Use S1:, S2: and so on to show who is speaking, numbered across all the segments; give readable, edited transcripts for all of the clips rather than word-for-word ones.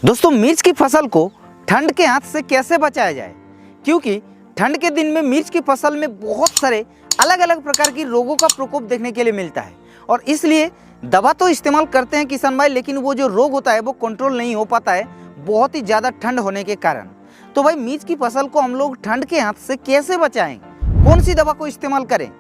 S1: दोस्तों, मिर्च की फसल को ठंड के हाथ से कैसे बचाया जाए, क्योंकि ठंड के दिन में मिर्च की फसल में बहुत सारे अलग अलग प्रकार की रोगों का प्रकोप देखने के लिए मिलता है और इसलिए दवा तो इस्तेमाल करते हैं किसान भाई, लेकिन वो जो रोग होता है वो कंट्रोल नहीं हो पाता है बहुत ही ज़्यादा ठंड होने के कारण। तो भाई मिर्च की फसल को हम लोग ठंड के हाथ से कैसे बचाएं, कौन सी दवा को इस्तेमाल करें,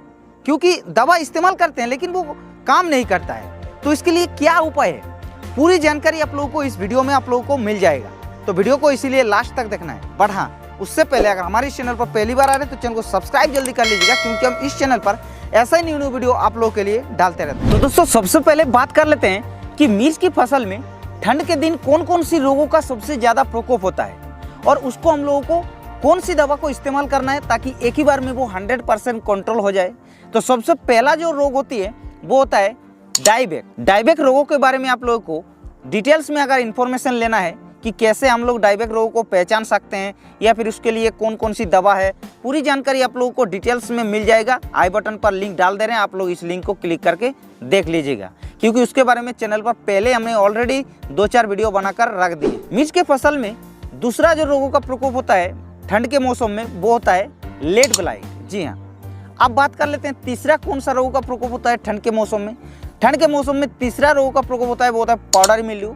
S1: क्योंकि दवा इस्तेमाल करते हैं लेकिन वो काम नहीं करता है। तो इसके लिए क्या उपाय है, पूरी जानकारी आप लोगों को इस वीडियो में आप लोगों को मिल जाएगा। तो वीडियो को इसीलिए लास्ट तक देखना है। बट हाँ, उससे पहले अगर हमारे इस चैनल पर पहली बार आ रहे हैं तो चैनल को सब्सक्राइब जल्दी कर लीजिएगा, क्योंकि हम इस चैनल पर ऐसा ही न्यू वीडियो आप लोगों के लिए डालते रहते हैं। तो दोस्तों, सबसे पहले बात कर लेते हैं कि मिर्च की फसल में ठंड के दिन कौन कौन सी रोगों का सबसे ज़्यादा प्रकोप होता है और उसको हम लोगों को कौन सी दवा को इस्तेमाल करना है ताकि एक ही बार में वो 100% कंट्रोल हो जाए। तो सबसे पहला जो रोग होती है वो होता है डायबेक रोगों के बारे में आप लोगों को डिटेल्स में अगर इन्फॉर्मेशन लेना है कि कैसे हम लोग डायबेक रोगों को पहचान सकते हैं या फिर उसके लिए कौन कौन सी दवा है, पूरी जानकारी आप लोगों को डिटेल्स में मिल जाएगा। आई बटन पर लिंक डाल दे रहे हैं, आप लोग इस लिंक को क्लिक करके देख लीजिएगा, क्योंकि उसके बारे में चैनल पर पहले हमने ऑलरेडी 2-4 वीडियो बनाकर रख दिए। मिर्च के फसल में दूसरा जो रोगों का प्रकोप होता है ठंड के मौसम में वो होता है लेट ब्लाइट। जी हाँ, अब बात कर लेते हैं तीसरा कौन सा रोग का प्रकोप होता है ठंड के मौसम में। ठंड के मौसम में तीसरा रोग का प्रकोप होता है वो होता है पाउडर मिल्ड्यू।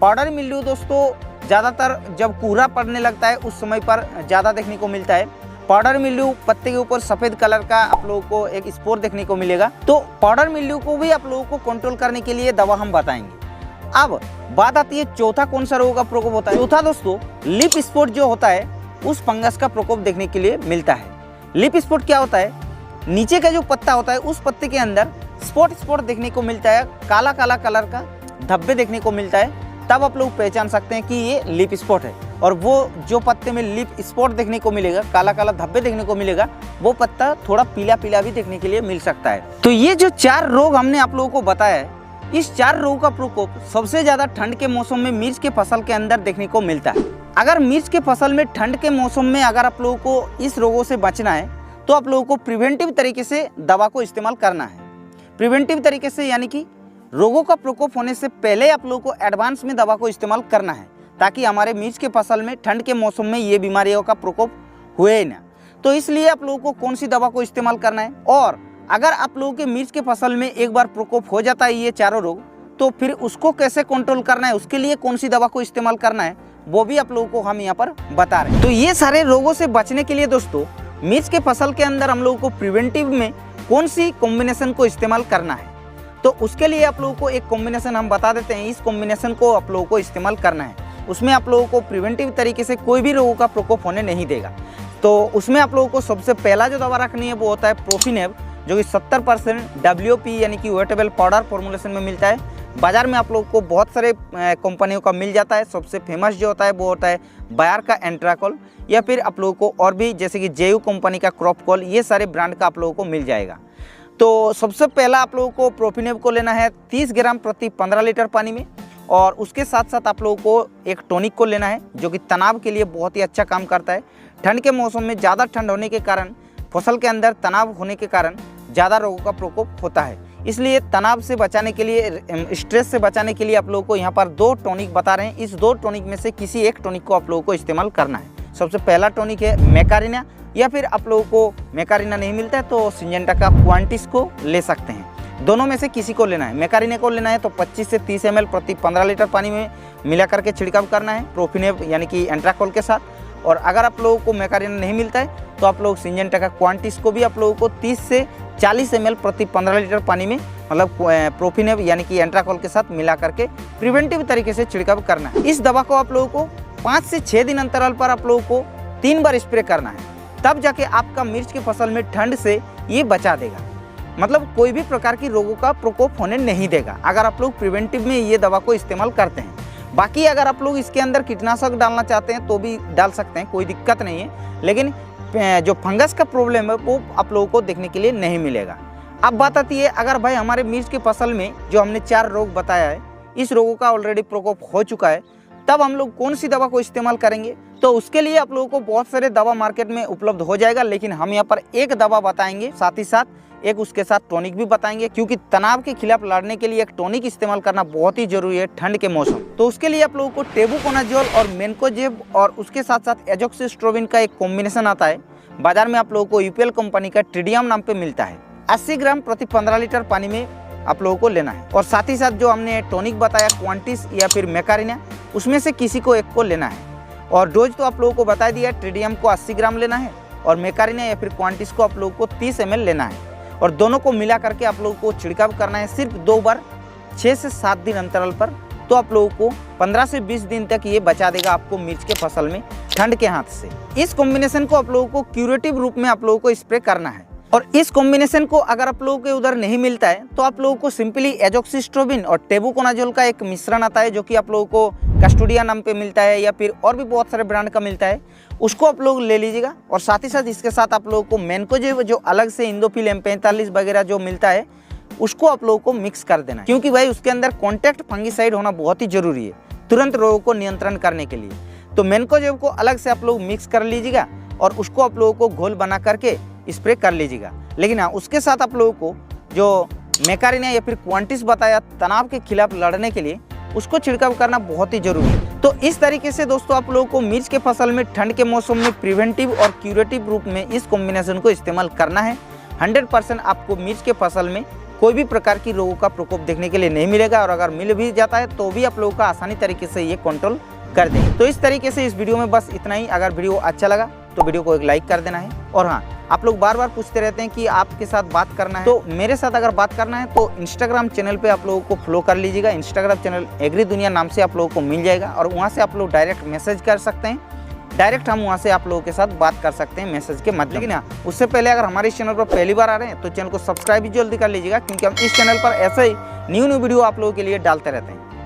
S1: पाउडर मिल्ड्यू दोस्तों ज़्यादातर जब कोहरा पड़ने लगता है उस समय पर ज़्यादा देखने को मिलता है। पाउडर मिल्ड्यू पत्ते के ऊपर सफ़ेद कलर का आप लोगों को एक स्पोर देखने को मिलेगा। तो पाउडर मिल्ड्यू को भी आप लोगों को कंट्रोल करने के लिए दवा हम बताएंगे। अब बात आती है चौथा कौन सा रोग का प्रकोप होता है। चौथा दोस्तों लिप स्पॉट जो होता है उस फंगस का प्रकोप देखने के लिए मिलता है। लिप स्पॉट क्या होता है, नीचे का जो पत्ता होता है उस पत्ते के अंदर स्पॉट देखने को मिलता है, काला काला कलर का धब्बे देखने को मिलता है। तब आप लोग पहचान सकते हैं कि ये लिप स्पॉट है। और वो जो पत्ते में लिप स्पॉट देखने को मिलेगा, काला काला धब्बे देखने को मिलेगा, वो पत्ता थोड़ा पीला पीला भी देखने के लिए मिल सकता है। तो ये जो 4 रोग हमने आप लोगों को बताया है, इस 4 रोग का प्रकोप सबसे ज्यादा ठंड के मौसम में मिर्च के फसल के अंदर देखने को मिलता है। अगर मिर्च के फसल में ठंड के मौसम में अगर आप लोगों को इस रोगों से बचना है तो आप लोगों को प्रिवेंटिव तरीके से दवा को इस्तेमाल करना है। प्रिवेंटिव तरीके से यानी कि रोगों का प्रकोप होने से पहले आप लोगों को एडवांस में दवा को इस्तेमाल करना है, ताकि हमारे मिर्च के फसल में ठंड के मौसम में ये बीमारियों का प्रकोप हुए ना। तो इसलिए आप लोगों को कौन सी दवा को इस्तेमाल करना है, और अगर आप लोगों के मिर्च के फसल में एक बार प्रकोप हो जाता है ये 4 रोग, तो फिर उसको कैसे कंट्रोल करना है, उसके लिए कौन सी दवा को इस्तेमाल करना है, वो भी आप लोगों को हम यहाँ पर बता रहे हैं। तो ये सारे रोगों से बचने के लिए दोस्तों मिर्च के फसल के अंदर हम लोगों को प्रिवेंटिव में कौन सी कॉम्बिनेशन को इस्तेमाल करना है, तो उसके लिए आप लोगों को एक कॉम्बिनेशन हम बता देते हैं। इस कॉम्बिनेशन को आप लोगों को इस्तेमाल करना है, उसमें आप लोगों को प्रिवेंटिव तरीके से कोई भी रोगों का प्रकोप होने नहीं देगा। तो उसमें आप लोगों को सबसे पहला जो दवा रखनी है वो होता है प्रोफिनेब, जो कि 70% WP यानी कि वेटेबल पाउडर फॉर्मुलेशन में मिलता है। बाजार में आप लोगों को बहुत सारे कंपनियों का मिल जाता है। सबसे फेमस जो होता है वो होता है बायर का एंट्राकोल, या फिर आप लोगों को और भी जैसे कि जेयू कंपनी का क्रॉपकॉल, ये सारे ब्रांड का आप लोगों को मिल जाएगा। तो सबसे पहला आप लोगों को प्रोफिनेब को लेना है 30 ग्राम प्रति 15 लीटर पानी में, और उसके साथ साथ आप लोगों को एक टॉनिक को लेना है जो कि तनाव के लिए बहुत ही अच्छा काम करता है। ठंड के मौसम में ज़्यादा ठंड होने के कारण फसल के अंदर तनाव होने के कारण ज़्यादा रोगों का प्रकोप होता है, इसलिए तनाव से बचाने के लिए, स्ट्रेस से बचाने के लिए आप लोगों को यहाँ पर 2 टॉनिक बता रहे हैं। इस 2 टॉनिक में से किसी एक टॉनिक को आप लोगों को इस्तेमाल करना है। सबसे पहला टॉनिक है मैकारिना, या फिर आप लोगों को मैकारिना नहीं मिलता है तो सिंजेंटा का क्वांटिस को ले सकते हैं। दोनों में से किसी को लेना है। मैकारिना को लेना है तो 25 से 30 ml प्रति 15 लीटर पानी में मिला करके छिड़काव करना है प्रोफिनेब यानी कि एंट्राकोल के साथ। और अगर आप लोगों को मैकारिना नहीं मिलता है तो आप लोग सिंजेंटा का क्वांटिस को भी आप लोगों को 30 से 40 ml प्रति 15 लीटर पानी में, मतलब प्रोफिनेब यानी कि एंट्राकोल के साथ मिला करके प्रिवेंटिव तरीके से छिड़काव करना है। इस दवा को आप लोगों को 5 से 6 दिन अंतराल पर आप लोगों को 3 बार स्प्रे करना है, तब जाके आपका मिर्च की फसल में ठंड से ये बचा देगा, मतलब कोई भी प्रकार की रोगों का प्रकोप होने नहीं देगा अगर आप लोग प्रिवेंटिव में ये दवा को इस्तेमाल करते हैं। बाकी अगर आप लोग इसके अंदर कीटनाशक डालना चाहते हैं तो भी डाल सकते हैं, कोई दिक्कत नहीं है, लेकिन जो फंगस का प्रॉब्लम है वो आप लोगों को देखने के लिए नहीं मिलेगा। अब बात आती है, अगर भाई हमारे मिर्च की फसल में जो हमने 4 रोग बताया है, इस रोगों का ऑलरेडी प्रकोप हो चुका है, तब हम लोग कौन सी दवा को इस्तेमाल करेंगे। तो उसके लिए आप लोगों को बहुत सारे दवा मार्केट में उपलब्ध हो जाएगा, लेकिन हम यहाँ पर एक दवा बताएंगे, साथ ही साथ एक उसके साथ टॉनिक भी बताएंगे, क्योंकि तनाव के खिलाफ लड़ने के लिए एक टॉनिक इस्तेमाल करना बहुत ही जरूरी है ठंड के मौसम। तो उसके लिए आप लोगों को टेबुकोनाजोल और मेनकोजेब और उसके साथ साथ एजोक्सिस्ट्रोबिन का एक कॉम्बिनेशन आता है। बाजार में आप लोगों को यूपीएल कंपनी का ट्रिडियम नाम पे मिलता है। 80 ग्राम प्रति 15 लीटर पानी में आप लोगों को लेना है। और साथ ही साथ जो हमने टॉनिक बताया क्वांटिस या फिर मैकारिना, उसमें से किसी को एक को लेना है। और डोज तो आप लोगों को बता दिया, ट्रिडियम को 80 ग्राम लेना है और मैकारिना या फिर क्वांटिस को आप लोगों को 30 ml लेना है। और दोनों को मिला करके आप लोगों को छिड़काव करना है सिर्फ 2 बार 6 से 7 दिन अंतराल पर। तो आप लोगों को 15 से 20 दिन तक ये बचा देगा आपको मिर्च के फसल में ठंड के हाथ से। इस कॉम्बिनेशन को आप लोगों को क्यूरेटिव रूप में आप लोगों को स्प्रे करना है। और इस कॉम्बिनेशन को अगर आप लोगों के उधर नहीं मिलता है तो आप लोगों को सिंपली एजोक्सिस्ट्रोबिन और टेबुकोनाजोल का एक मिश्रण आता है, जो कि आप लोगों को कस्टोडिया नाम पे मिलता है या फिर और भी बहुत सारे ब्रांड का मिलता है। उसको आप लोग ले लीजिएगा। और साथ ही साथ इसके साथ आप लोगों को मेनकोजेब जो अलग से इंडोफिल M45 वगैरह जो मिलता है, उसको आप लोगों को मिक्स कर देना है, क्योंकि भाई उसके अंदर कॉन्टैक्ट फंगिसाइड होना बहुत ही जरूरी है तुरंत रोगों को नियंत्रण करने के लिए। तो मेनकोजेब को अलग से आप लोग मिक्स कर लीजिएगा और उसको आप लोगों को घोल बना करके स्प्रे कर लीजिएगा। लेकिन हाँ, उसके साथ आप लोगों को जो मैकारिना या फिर क्वांटिस बताया तनाव के खिलाफ लड़ने के लिए, उसको छिड़काव करना बहुत ही जरूरी है। तो इस तरीके से दोस्तों आप लोगों को मिर्च के फसल में ठंड के मौसम में प्रिवेंटिव और क्यूरेटिव रूप में इस कॉम्बिनेशन को इस्तेमाल करना है। 100% आपको मिर्च के फसल में कोई भी प्रकार की रोगों का प्रकोप देखने के लिए नहीं मिलेगा। और अगर मिल भी जाता है तो भी आप लोगों का आसानी तरीके से ये कंट्रोल कर देंगे। तो इस तरीके से इस वीडियो में बस इतना ही। अगर वीडियो अच्छा लगा तो वीडियो को एक लाइक कर देना है। और हाँ, आप लोग बार बार पूछते रहते हैं कि आपके साथ बात करना है, तो मेरे साथ अगर बात करना है तो इंस्टाग्राम चैनल पे आप लोगों को फॉलो कर लीजिएगा। इंस्टाग्राम चैनल एग्री दुनिया नाम से आप लोगों को मिल जाएगा और वहाँ से आप लोग डायरेक्ट मैसेज कर सकते हैं। डायरेक्ट हम वहाँ से आप लोगों के साथ बात कर सकते हैं मैसेज के माध्यम। लेकिन हाँ, उससे पहले अगर हमारे इस चैनल पर पहली बार आ रहे हैं तो चैनल को सब्सक्राइब भी जल्दी कर लीजिएगा, क्योंकि हम इस चैनल पर ऐसे ही न्यू वीडियो आप लोगों के लिए डालते रहते हैं।